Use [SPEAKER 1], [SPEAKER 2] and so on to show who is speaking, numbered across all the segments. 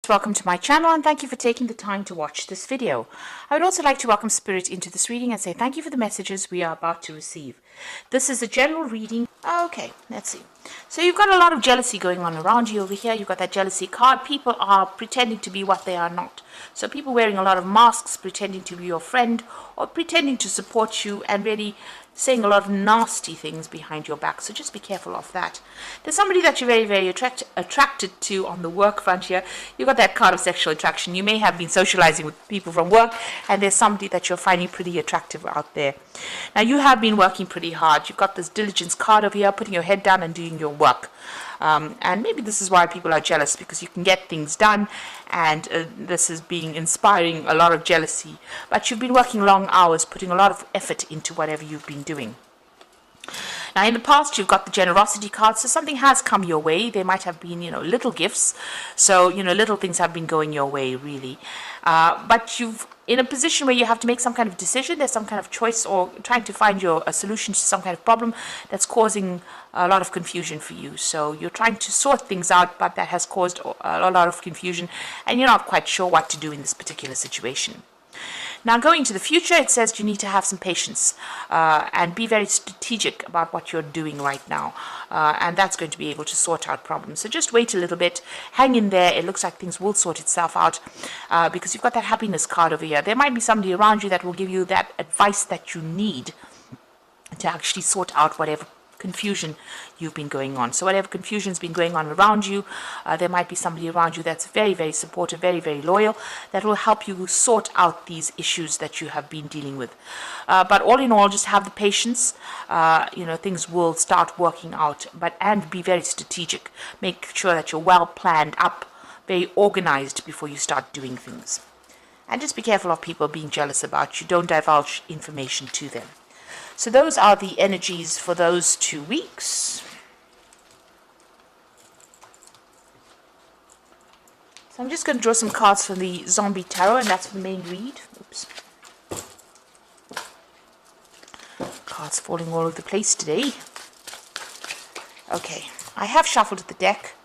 [SPEAKER 1] Welcome to my channel and thank you for taking the time to watch this video. I would also like to welcome Spirit into this reading and say thank you for the messages we are about to receive. This is a general reading. Okay, let's see. So you've got a lot of jealousy going on around you over here. You've got that jealousy card. People are pretending to be what they are not. So people wearing a lot of masks, pretending to be your friend or pretending to support you and really saying a lot of nasty things behind your back. So just be careful of that. There's somebody that you're very, very attracted to on the work front here. You've got that card of sexual attraction. You may have been socializing with people from work and there's somebody that you're finding pretty attractive out there. Now you have been working pretty hard. You've got this diligence card over here, putting your head down and doing your work. And maybe this is why people are jealous, because you can get things done, and this is inspiring a lot of jealousy. But you've been working long hours, putting a lot of effort into whatever you've been doing. Now, in the past, you've got the generosity card, so something has come your way. There might have been, little gifts. So, little things have been going your way, really. But you've in a position where you have to make some kind of decision. There's some kind of choice or trying to find a solution to some kind of problem that's causing a lot of confusion for you. So you're trying to sort things out, but that has caused a lot of confusion, and you're not quite sure what to do in this particular situation. Now, going to the future, it says you need to have some patience and be very strategic about what you're doing right now. And that's going to be able to sort out problems. So just wait a little bit, hang in there. It looks like things will sort itself out because you've got that happiness card over here. There might be somebody around you that will give you that advice that you need to actually sort out whatever confusion you've been going on. So whatever confusion's been going on around you, there might be somebody around you that's very, very supportive, very, very loyal, that will help you sort out these issues that you have been dealing with. But all in all, just have the patience. Things will start working out, and be very strategic. Make sure that you're well planned up, very organized before you start doing things. And just be careful of people being jealous about you. Don't divulge information to them. So those are the energies for those 2 weeks. So I'm just going to draw some cards from the Zombie Tarot, and that's for the main read. Oops. Cards falling all over the place today. Okay, I have shuffled the deck.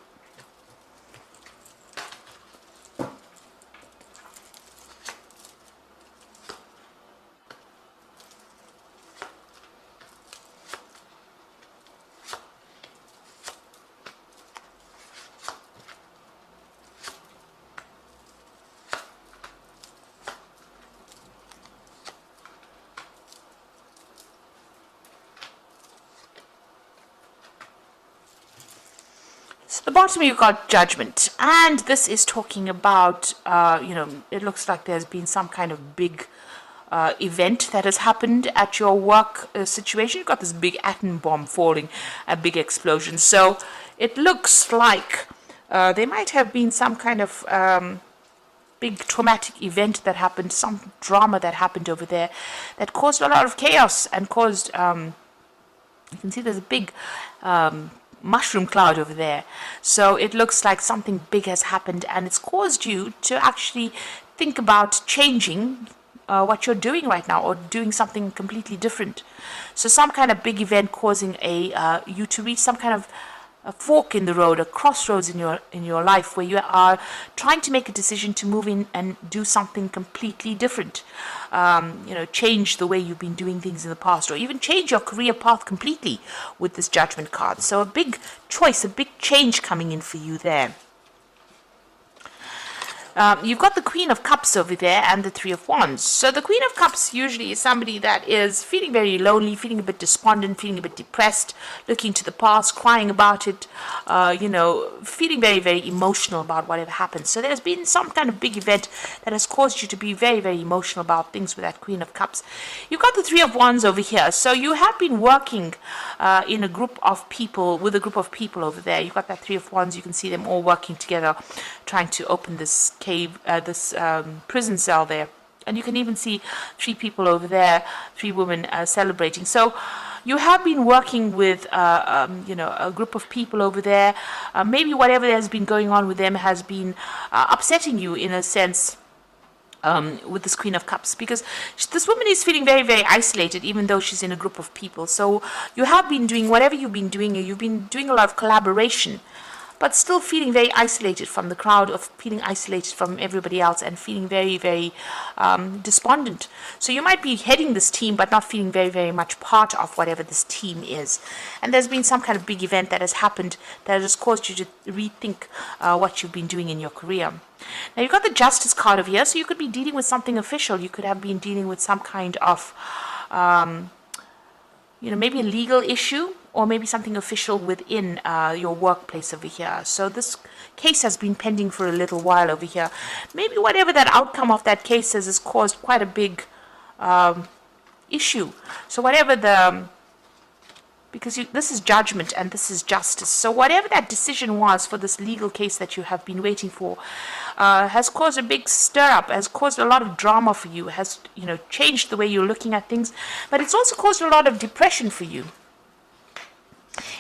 [SPEAKER 1] So the bottom you've got Judgment, and this is talking about, it looks like there's been some kind of big event that has happened at your work situation. You've got this big atom bomb falling, a big explosion. So it looks like there might have been some kind of big traumatic event that happened, some drama that happened over there that caused a lot of chaos and caused, you can see there's a big mushroom cloud over there. So it looks like something big has happened, and it's caused you to actually think about changing what you're doing right now, or doing something completely different. So some kind of big event causing you to reach some kind of a fork in the road, a crossroads in your life, where you are trying to make a decision to move in and do something completely different. Change the way you've been doing things in the past, or even change your career path completely with this Judgment card. So a big choice, a big change coming in for you there. You've got the Queen of Cups over there and the Three of Wands. So the Queen of Cups usually is somebody that is feeling very lonely, feeling a bit despondent, feeling a bit depressed, looking to the past, crying about it, feeling very, very emotional about whatever happened. So there's been some kind of big event that has caused you to be very, very emotional about things with that Queen of Cups. You've got the Three of Wands over here. So you have been working with a group of people over there. You've got that Three of Wands. You can see them all working together, trying to open this prison cell there, and you can even see 3 people over there, 3 women celebrating. So you have been working with a group of people over there. Maybe whatever has been going on with them has been upsetting you in a sense, with this Queen of Cups, because this woman is feeling very, very isolated, even though she's in a group of people. So you have been doing whatever you've been doing a lot of collaboration, but still feeling very isolated from the crowd, of feeling isolated from everybody else, and feeling very, very despondent. So you might be heading this team, but not feeling very, very much part of whatever this team is. And there's been some kind of big event that has happened that has caused you to rethink what you've been doing in your career. Now, you've got the Justice card over here, so you could be dealing with something official. You could have been dealing with some kind of, maybe a legal issue, or maybe something official within your workplace over here. So this case has been pending for a little while over here. Maybe whatever that outcome of that case is has caused quite a big issue. So whatever because this is judgment and this is justice. So whatever that decision was for this legal case that you have been waiting for has caused a big stir up, has caused a lot of drama for you, has changed the way you're looking at things, but it's also caused a lot of depression for you.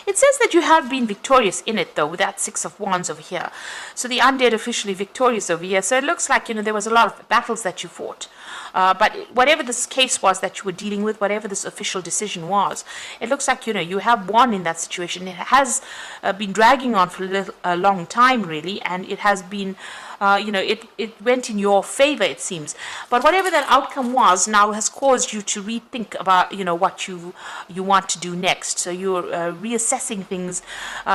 [SPEAKER 1] It says that you have been victorious in it, though, with that Six of Wands over here. So the undead officially victorious over here. So it looks like, there was a lot of battles that you fought. But whatever this case was that you were dealing with, whatever this official decision was, it looks like, you have won in that situation. It has been dragging on for a long time, really, and it has been... it went in your favor, it seems. But whatever that outcome was now has caused you to rethink about, what you want to do next. So you're reassessing things.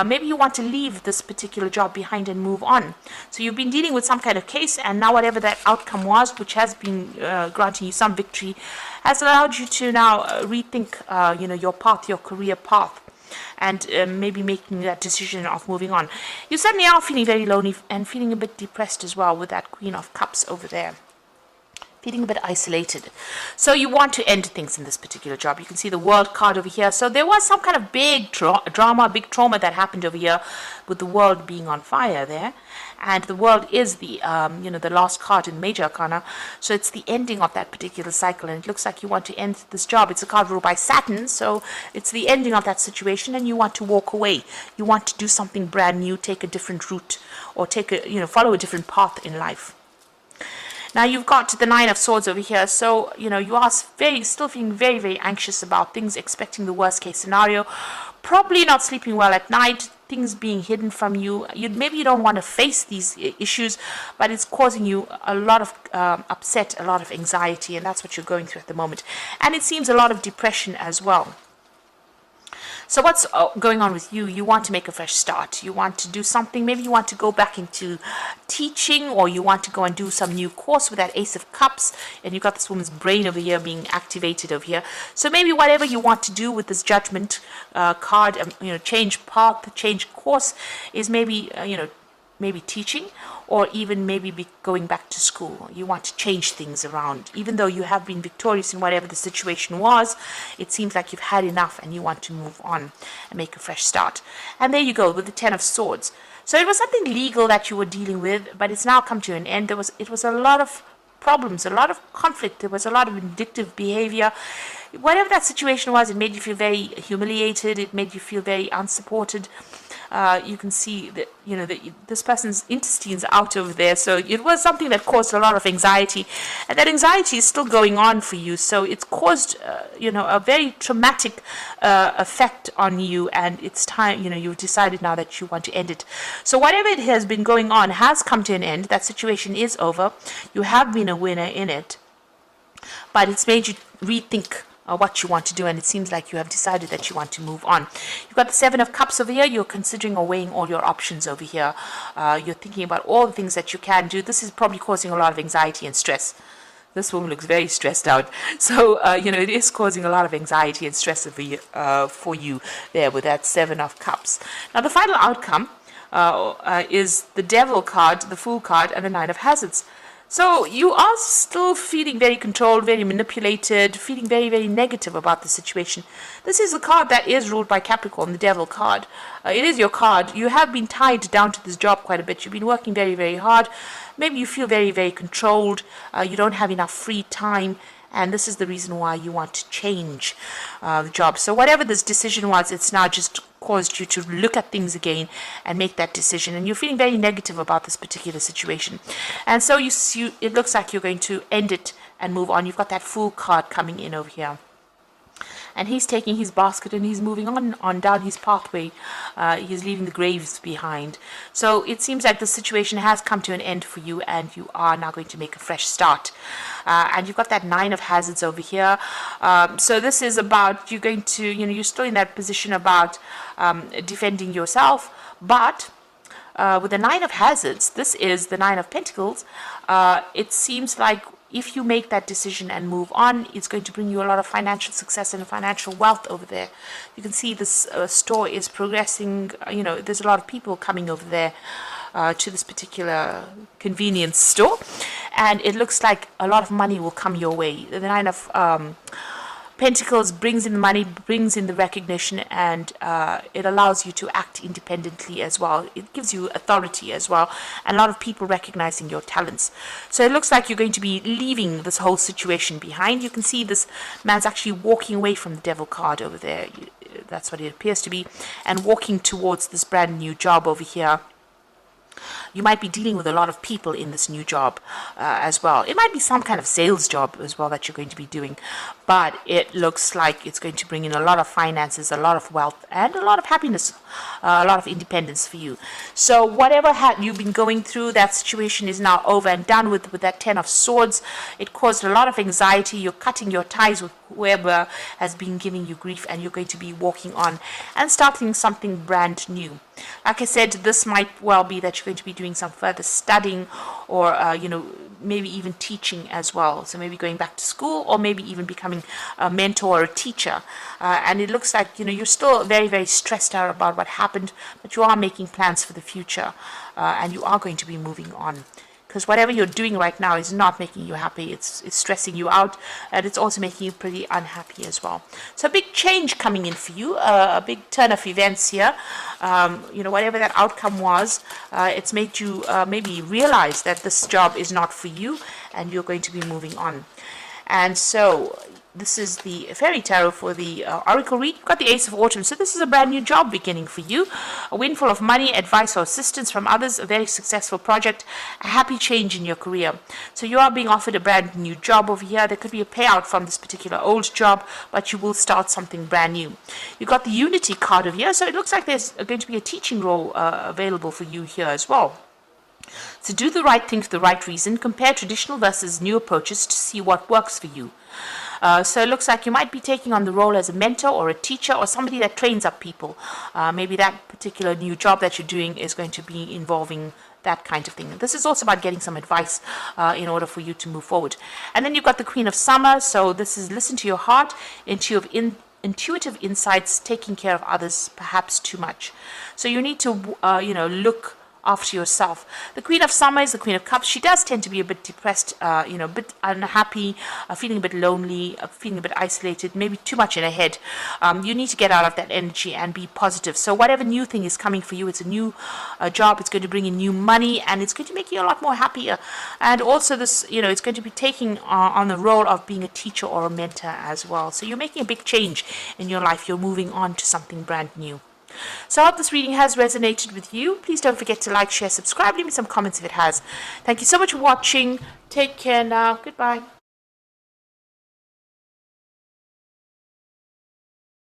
[SPEAKER 1] Maybe you want to leave this particular job behind and move on. So you've been dealing with some kind of case, and now whatever that outcome was, which has been granting you some victory, has allowed you to now rethink, your path, your career path, and maybe making that decision of moving on. You suddenly are feeling very lonely and feeling a bit depressed as well with that Queen of Cups over there. Feeling a bit isolated. So you want to end things in this particular job. You can see the World card over here. So there was some kind of big drama, big trauma that happened over here with the world being on fire there. And the World is the, the last card in Major Arcana. So it's the ending of that particular cycle. And it looks like you want to end this job. It's a card ruled by Saturn. So it's the ending of that situation, and you want to walk away. You want to do something brand new, take a different route, or follow a different path in life. Now you've got the Nine of Swords over here, so you are still feeling very, very anxious about things, expecting the worst case scenario, probably not sleeping well at night, things being hidden from you. Maybe you don't want to face these issues, but it's causing you a lot of upset, a lot of anxiety, and that's what you're going through at the moment. And it seems a lot of depression as well. So what's going on with you? You want to make a fresh start. You want to do something. Maybe you want to go back into teaching, or you want to go and do some new course with that Ace of Cups. And you've got this woman's brain over here being activated over here. So maybe whatever you want to do with this Judgment card, change path, change course, is maybe, maybe teaching, or even maybe going back to school. You want to change things around. Even though you have been victorious in whatever the situation was, it seems like you've had enough and you want to move on and make a fresh start. And there you go with the Ten of Swords. So it was something legal that you were dealing with, but it's now come to an end. It was a lot of problems, a lot of conflict. There was a lot of vindictive behavior. Whatever that situation was, it made you feel very humiliated. It made you feel very unsupported. You can see that this person's intestines are out over there, so it was something that caused a lot of anxiety, and that anxiety is still going on for you. So it's caused a very traumatic effect on you, and it's time. You've decided now that you want to end it. So whatever it has been going on has come to an end. That situation is over. You have been a winner in it, but it's made you rethink what you want to do, and it seems like you have decided that you want to move on. You've got the Seven of Cups over here. You're considering or weighing all your options over here. You're thinking about all the things that you can do. This is probably causing a lot of anxiety and stress. This woman looks very stressed out. So, it is causing a lot of anxiety and stress for you there with that Seven of Cups. Now, the final outcome is the Devil card, the Fool card, and the Nine of Hazards. So you are still feeling very controlled, very manipulated, feeling very, very negative about the situation. This is a card that is ruled by Capricorn, the Devil card. It is your card. You have been tied down to this job quite a bit. You've been working very, very hard. Maybe you feel very, very controlled. You don't have enough free time. And this is the reason why you want to change the job. So whatever this decision was, it's now just caused you to look at things again and make that decision. And you're feeling very negative about this particular situation. And so it looks like you're going to end it and move on. You've got that Fool card coming in over here. and he's taking his basket and he's moving on down his pathway. He's leaving the graves behind. So it seems like the situation has come to an end for you, and you are now going to make a fresh start. And you've got that 9 of hazards over here. So this is about you're going to, you're still in that position about defending yourself, but with the 9 of hazards, this is the 9 of pentacles. It seems like if you make that decision and move on, it's going to bring you a lot of financial success and financial wealth over there. You can see this store is progressing. There's a lot of people coming over there to this particular convenience store, and it looks like a lot of money will come your way. The 9 of Pentacles brings in the money, brings in the recognition, and it allows you to act independently as well. It gives you authority as well, and a lot of people recognizing your talents. So it looks like you're going to be leaving this whole situation behind. You can see this man's actually walking away from the Devil card over there. That's what it appears to be, and walking towards this brand new job over here. You might be dealing with a lot of people in this new job as well. It might be some kind of sales job as well that you're going to be doing, but it looks like it's going to bring in a lot of finances, a lot of wealth, and a lot of happiness, a lot of independence for you. So whatever you've been going through, that situation is now over and done with that 10 of Swords. It caused a lot of anxiety. You're cutting your ties with whoever has been giving you grief, and you're going to be walking on and starting something brand new. Like I said, this might well be that you're going to be doing some further studying, or maybe even teaching as well. So maybe going back to school, or maybe even becoming a mentor or a teacher. And it looks like you're still very, very stressed out about what happened, but you are making plans for the future, and you are going to be moving on. Because whatever you're doing right now is not making you happy. It's stressing you out, and it's also making you pretty unhappy as well. So a big change coming in for you, a big turn of events here. Whatever that outcome was, it's made you maybe realize that this job is not for you, and you're going to be moving on. And so this is the Fairy Tarot for the Oracle read. You've got the Ace of Autumn. So this is a brand new job beginning for you. A windfall of money, advice or assistance from others, a very successful project, a happy change in your career. So you are being offered a brand new job over here. There could be a payout from this particular old job, but you will start something brand new. You've got the Unity card over here. So it looks like there's going to be a teaching role available for you here as well. So do the right thing for the right reason. Compare traditional versus new approaches to see what works for you. So it looks like you might be taking on the role as a mentor or a teacher or somebody that trains up people. Maybe that particular new job that you're doing is going to be involving that kind of thing. This is also about getting some advice in order for you to move forward. And then you've got the Queen of Summer. So this is listen to your heart, intuitive insights, taking care of others, perhaps too much. So you need to, look after yourself. The Queen of Summer is the Queen of Cups. She does tend to be a bit depressed, a bit unhappy, feeling a bit lonely, feeling a bit isolated, maybe too much in her head. You need to get out of that energy and be positive. So whatever new thing is coming for you, it's a new job. It's going to bring in new money, and it's going to make you a lot more happier. And also this, it's going to be taking on the role of being a teacher or a mentor as well. So you're making a big change in your life. You're moving on to something brand new. So I hope this reading has resonated with you. Please don't forget to like, share, subscribe. Leave me some comments if it has. Thank you so much for watching. Take care now. Goodbye.